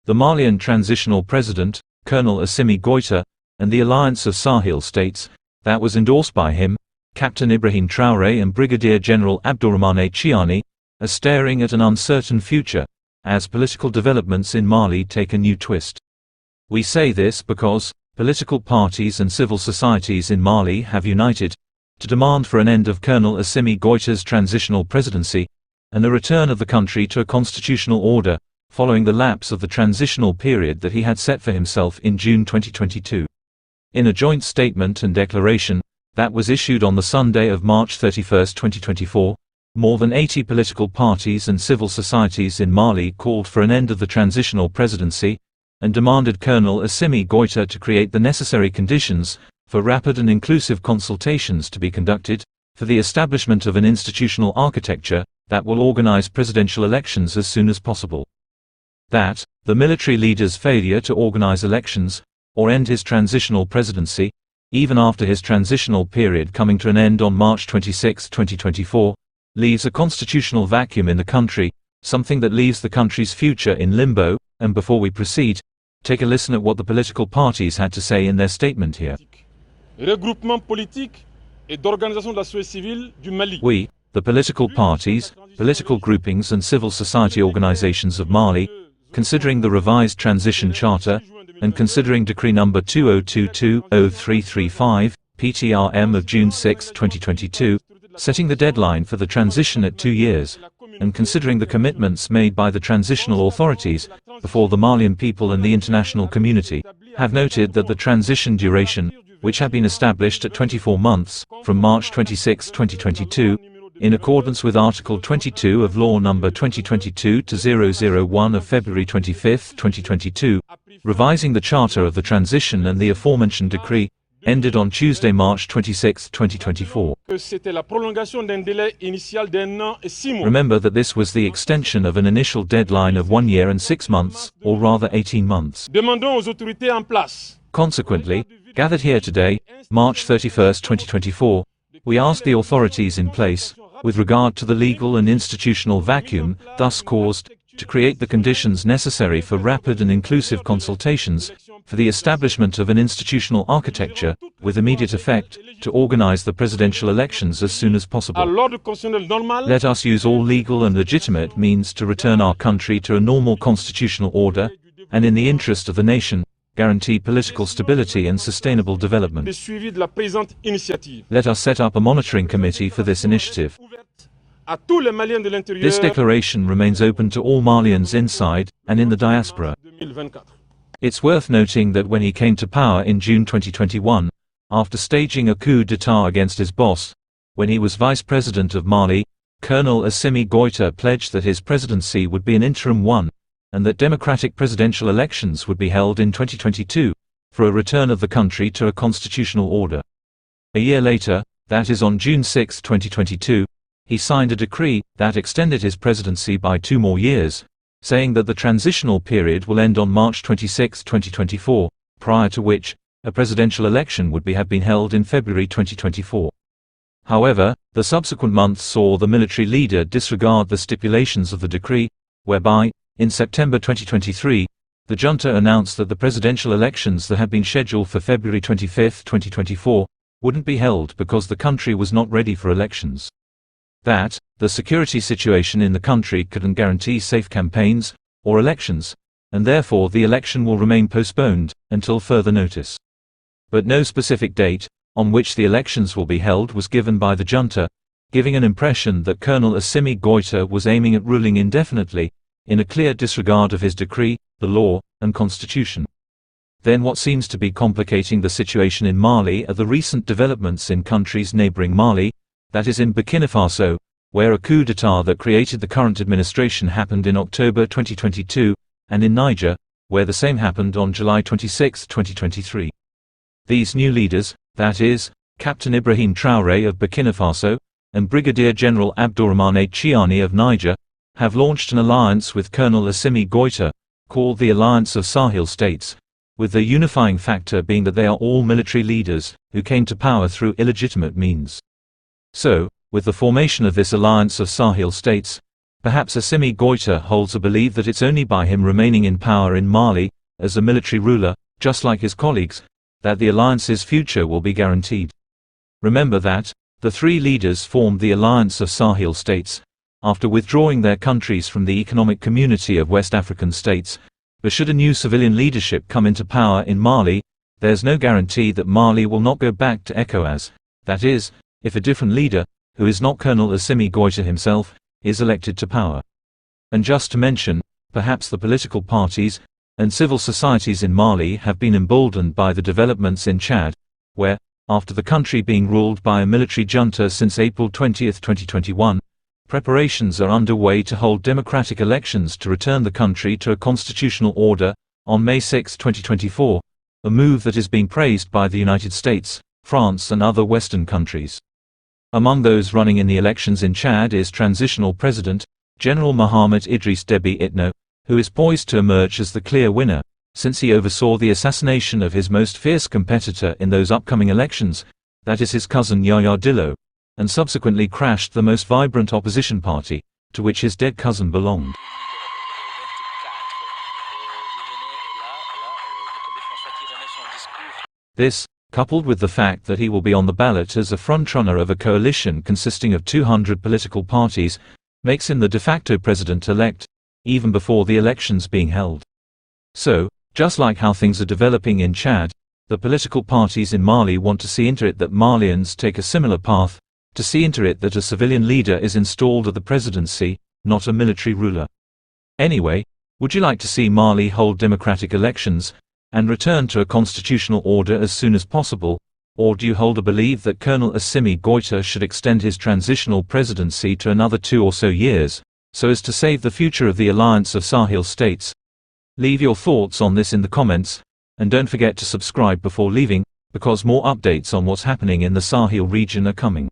the Malian transitional president, Colonel Assimi Goita, and the Alliance of Sahel States, that was endorsed by him, Captain Ibrahim Traoré and Brigadier General Abdourahmane Chiani, are staring at an uncertain future, as political developments in Mali take a new twist. We say this because political parties and civil societies in Mali have united to demand for an end of Colonel Assimi Goita's transitional presidency, and a return of the country to a constitutional order, following the lapse of the transitional period that he had set for himself in June 2022. In a joint statement and declaration that was issued on the Sunday of March 31, 2024, more than 80 political parties and civil societies in Mali called for an end of the transitional presidency, and demanded Colonel Assimi Goita to create the necessary conditions for rapid and inclusive consultations to be conducted, for the establishment of an institutional architecture that will organize presidential elections as soon as possible. That the military leader's failure to organize elections, or end his transitional presidency, even after his transitional period coming to an end on March 26, 2024, leaves a constitutional vacuum in the country, something that leaves the country's future in limbo. And before we proceed, take a listen at what the political parties had to say in their statement here. We, the political parties, political groupings and civil society organizations of Mali, considering the revised transition charter, and considering Decree No. 2022-0335, PTRM of June 6, 2022, setting the deadline for the transition at 2 years, and considering the commitments made by the transitional authorities before the Malian people and the international community, have noted that the transition duration, which had been established at 24 months, from March 26, 2022, in accordance with Article 22 of Law No. 2022-001 of February 25, 2022, revising the Charter of the Transition and the aforementioned decree, ended on Tuesday, March 26, 2024. Remember that this was the extension of an initial deadline of 1 year and 6 months, or rather 18 months. Consequently, gathered here today, March 31, 2024, we ask the authorities in place, with regard to the legal and institutional vacuum thus caused, to create the conditions necessary for rapid and inclusive consultations, for the establishment of an institutional architecture, with immediate effect, to organize the presidential elections as soon as possible. Let us use all legal and legitimate means to return our country to a normal constitutional order, and in the interest of the nation, guarantee political stability and sustainable development. Let us set up a monitoring committee for this initiative. This declaration remains open to all Malians inside and in the diaspora. It's worth noting that when he came to power in June 2021, after staging a coup d'état against his boss, when he was vice president of Mali, Colonel Assimi Goita pledged that his presidency would be an interim one, and that democratic presidential elections would be held in 2022, for a return of the country to a constitutional order. A year later, that is on June 6, 2022, he signed a decree that extended his presidency by 2 more years, saying that the transitional period will end on March 26, 2024, prior to which, a presidential election would have been held in February 2024. However, the subsequent months saw the military leader disregard the stipulations of the decree, whereby, in September 2023, the junta announced that the presidential elections that had been scheduled for February 25, 2024, wouldn't be held because the country was not ready for elections. That the security situation in the country couldn't guarantee safe campaigns or elections, and therefore the election will remain postponed until further notice. But no specific date on which the elections will be held was given by the junta, giving an impression that Colonel Assimi Goita was aiming at ruling indefinitely, in a clear disregard of his decree, the law, and constitution. Then what seems to be complicating the situation in Mali are the recent developments in countries neighboring Mali, that is in Burkina Faso, where a coup d'état that created the current administration happened in October 2022, and in Niger, where the same happened on July 26, 2023. These new leaders, that is, Captain Ibrahim Traoré of Burkina Faso, and Brigadier General Abdourahmane Chiani of Niger, have launched an alliance with Colonel Assimi Goita, called the Alliance of Sahel States, with their unifying factor being that they are all military leaders, who came to power through illegitimate means. So, with the formation of this Alliance of Sahel States, Perhaps Assimi Goita holds a belief that it's only by him remaining in power in Mali, as a military ruler, just like his colleagues, that the alliance's future will be guaranteed. Remember that the three leaders formed the Alliance of Sahel States after withdrawing their countries from the economic community of West African states, but should a new civilian leadership come into power in Mali, there's no guarantee that Mali will not go back to ECOWAS, that is, if a different leader, who is not Colonel Assimi Goita himself, is elected to power. And just to mention, perhaps the political parties and civil societies in Mali have been emboldened by the developments in Chad, where, after the country being ruled by a military junta since April 20, 2021, preparations are underway to hold democratic elections to return the country to a constitutional order on May 6, 2024, a move that is being praised by the United States, France and other Western countries. Among those running in the elections in Chad is transitional President, General Mohamed Idriss Déby Itno, who is poised to emerge as the clear winner, since he oversaw the assassination of his most fierce competitor in those upcoming elections, that is his cousin Yaya Dillo, and subsequently crashed the most vibrant opposition party, to which his dead cousin belonged. This, coupled with the fact that he will be on the ballot as a frontrunner of a coalition consisting of 200 political parties, makes him the de facto president-elect, even before the elections being held. So, just like how things are developing in Chad, the political parties in Mali want to see into it that Malians take a similar path, to see into it that a civilian leader is installed at the presidency, not a military ruler. Anyway, would you like to see Mali hold democratic elections, and return to a constitutional order as soon as possible, or do you hold a belief that Colonel Assimi Goita should extend his transitional presidency to another 2 or so years, so as to save the future of the Alliance of Sahel States? Leave your thoughts on this in the comments, and don't forget to subscribe before leaving, because more updates on what's happening in the Sahel region are coming.